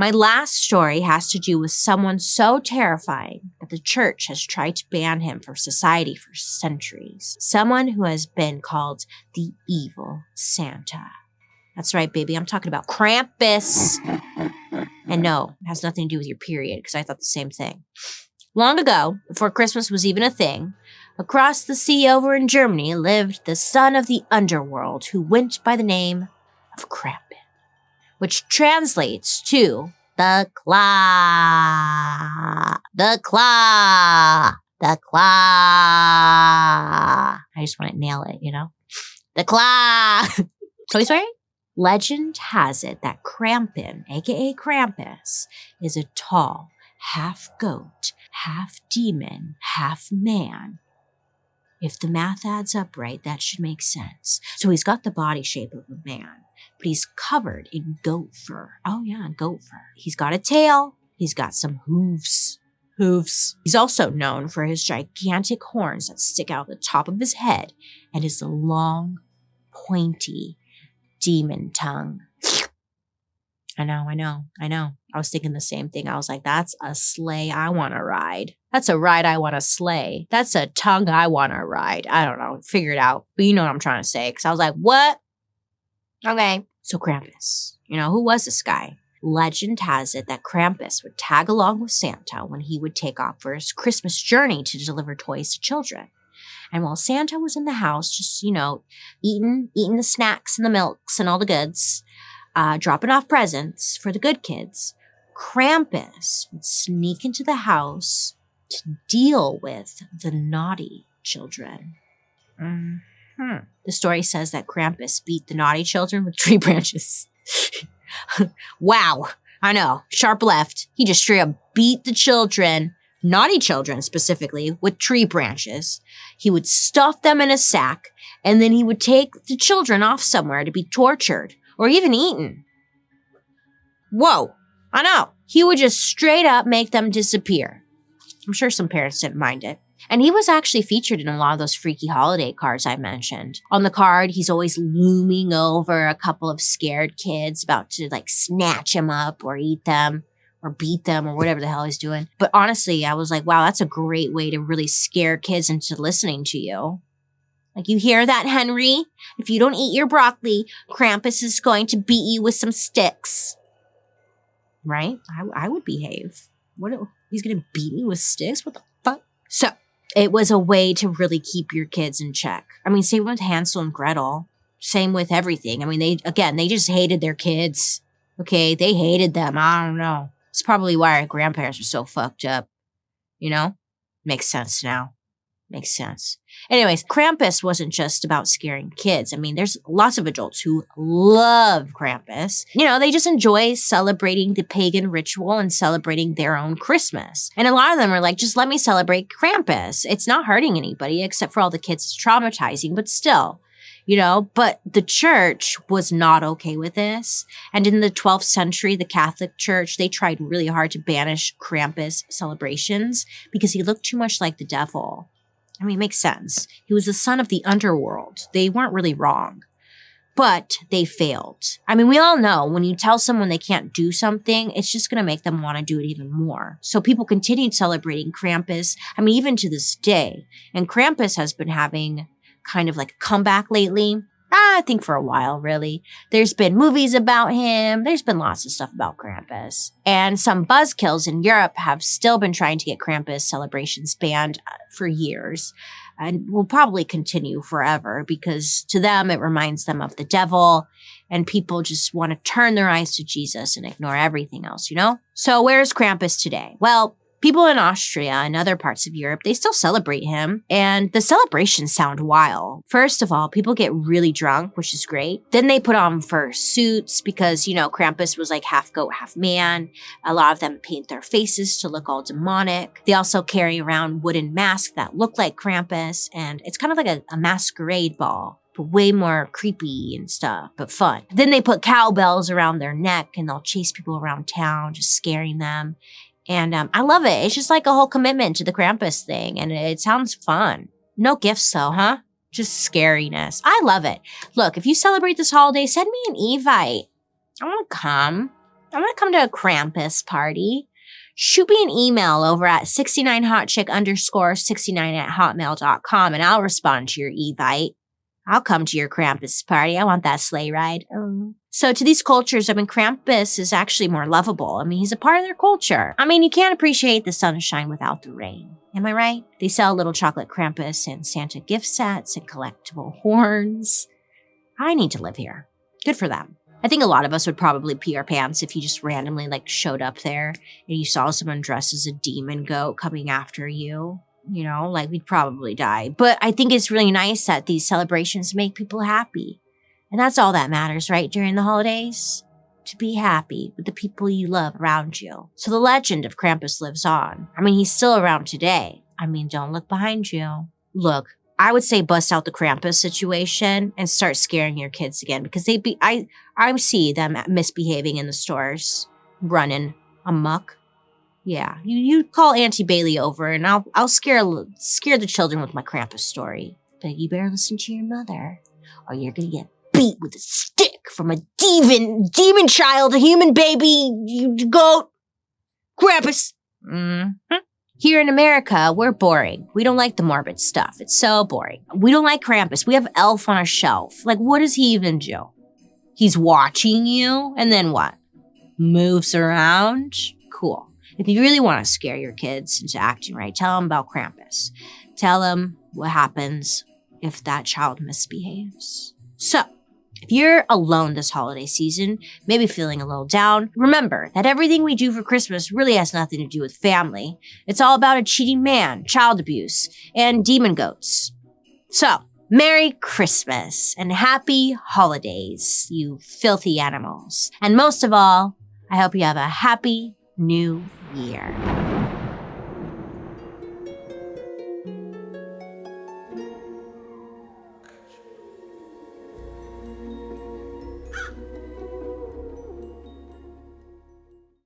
My last story has to do with someone so terrifying that the church has tried to ban him from society for centuries. Someone who has been called the evil Santa. That's right, baby. I'm talking about Krampus. And no, it has nothing to do with your period, because I thought the same thing. Long ago, before Christmas was even a thing, across the sea over in Germany lived the son of the underworld who went by the name of Krampus, which translates to the claw. The claw. The claw. I just want to nail it, you know? The claw. Toy Story? Legend has it that Krampus, aka Krampus, is a tall, half goat, half demon, half man. If the math adds up right, that should make sense. So he's got the body shape of a man, but he's covered in goat fur. Oh yeah, goat fur. He's got a tail. He's got some hooves. He's also known for his gigantic horns that stick out the top of his head and his long, pointy demon tongue. I know. I was thinking the same thing. I was like, that's a sleigh I want to ride. That's a ride I want to slay. That's a tongue I want to ride. I don't know. Figure it out. But you know what I'm trying to say. Because I was like, what? Okay. So Krampus. Who was this guy? Legend has it that Krampus would tag along with Santa when he would take off for his Christmas journey to deliver toys to children. And while Santa was in the house, just, eating the snacks and the milks and all the goods, dropping off presents for the good kids, Krampus would sneak into the house to deal with the naughty children. The story says that Krampus beat the naughty children with tree branches. Wow. I know. Sharp left. He just straight up beat the children, naughty children specifically, with tree branches. He would stuff them in a sack, and then he would take the children off somewhere to be tortured or even eaten. Whoa. I know. He would just straight up make them disappear. I'm sure some parents didn't mind it. And he was actually featured in a lot of those freaky holiday cards I mentioned. On the card, he's always looming over a couple of scared kids about to snatch them up or eat them or beat them or whatever the hell he's doing. But honestly, I was like, wow, that's a great way to really scare kids into listening to you. You hear that, Henry? If you don't eat your broccoli, Krampus is going to beat you with some sticks. Right? I would behave. What? He's going to beat me with sticks? What the fuck? So, it was a way to really keep your kids in check. Same with Hansel and Gretel. Same with everything. They just hated their kids. Okay? They hated them. I don't know. It's probably why our grandparents were so fucked up. Makes sense now. Makes sense. Anyways, Krampus wasn't just about scaring kids. There's lots of adults who love Krampus. They just enjoy celebrating the pagan ritual and celebrating their own Christmas. And a lot of them are like, just let me celebrate Krampus. It's not hurting anybody except for all the kids. It's traumatizing, but still. But the church was not okay with this. And in the 12th century, the Catholic Church, they tried really hard to banish Krampus celebrations because he looked too much like the devil. It makes sense. He was the son of the underworld. They weren't really wrong. But they failed. We all know when you tell someone they can't do something, it's just going to make them want to do it even more. So people continued celebrating Krampus, even to this day. And Krampus has been having kind of a comeback lately. I think for a while, really. There's been movies about him. There's been lots of stuff about Krampus. And some buzzkills in Europe have still been trying to get Krampus celebrations banned for years. And will probably continue forever because to them, it reminds them of the devil. And people just want to turn their eyes to Jesus and ignore everything else, So where's Krampus today? Well, people in Austria and other parts of Europe, they still celebrate him, and the celebrations sound wild. First of all, people get really drunk, which is great. Then they put on fur suits because, Krampus was half goat, half man. A lot of them paint their faces to look all demonic. They also carry around wooden masks that look like Krampus, and it's kind of like a masquerade ball, but way more creepy and stuff, but fun. Then they put cowbells around their neck, and they'll chase people around town, just scaring them. And I love it. It's just a whole commitment to the Krampus thing. And it sounds fun. No gifts though, huh? Just scariness. I love it. Look, if you celebrate this holiday, send me an Evite. I want to come. I'm going to come to a Krampus party. Shoot me an email over at 69hotchick_69@hotmail.com and I'll respond to your evite. I'll come to your Krampus party. I want that sleigh ride. So to these cultures, Krampus is actually more lovable. He's a part of their culture. You can't appreciate the sunshine without the rain. Am I right? They sell little chocolate Krampus and Santa gift sets and collectible horns. I need to live here. Good for them. I think a lot of us would probably pee our pants if you just randomly showed up there and you saw someone dressed as a demon goat coming after you. We'd probably die. But I think it's really nice that these celebrations make people happy. And that's all that matters, right? During the holidays, to be happy with the people you love around you. So the legend of Krampus lives on. He's still around today. Don't look behind you. Look, I would say bust out the Krampus situation and start scaring your kids again because I see them misbehaving in the stores, running amok. Yeah, you call Auntie Bailey over and I'll scare the children with my Krampus story. But you better listen to your mother or you're gonna get beat with a stick from a demon child, a human baby, you goat, Krampus. Here in America, we're boring. We don't like the morbid stuff. It's so boring. We don't like Krampus. We have Elf on a shelf. What does he even do? He's watching you, and then what? Moves around? Cool. If you really want to scare your kids into acting right, tell them about Krampus. Tell them what happens if that child misbehaves. So, if you're alone this holiday season, maybe feeling a little down, remember that everything we do for Christmas really has nothing to do with family. It's all about a cheating man, child abuse, and demon goats. So, Merry Christmas and Happy Holidays, you filthy animals. And most of all, I hope you have a happy New Year.